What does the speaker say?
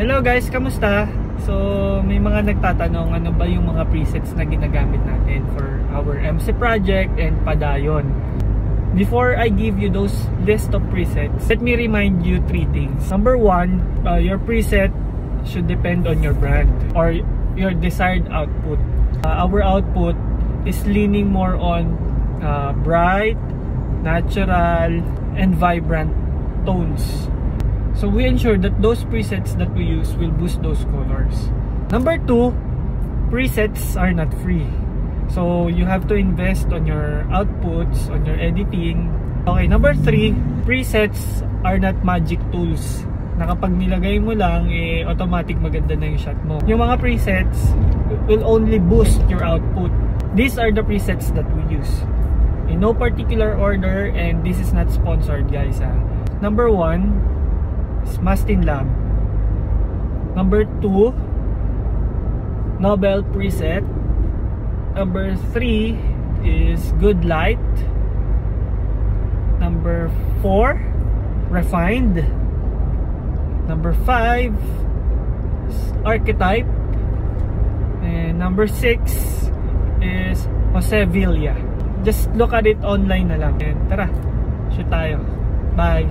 Hello guys, kamusta? So, may mga nagtatanong ano ba yung mga presets na ginagamit natin for our MC project and padayon. Before I give you those list of presets, let me remind you three things. Number one, your preset should depend on your brand or your desired output. Our output is leaning more on bright, natural, and vibrant tones. So we ensure that those presets that we use will boost those colors. Number two, presets are not free. So you have to invest on your outputs, on your editing. Okay, number three, presets are not magic tools na kapag nilagay mo lang, automatic maganda na yung shot mo. Yung mga presets will only boost your output. These are the presets that we use. In no particular order, and this is not sponsored guys. Number one, Mastin Lab. Number 2, Nobel preset. Number 3 is Good Light. Number 4, Refined. Number 5 is Archetype. And number 6 is Jose Villa. Just look at it online na lang. And tara, shoot tayo. Bye!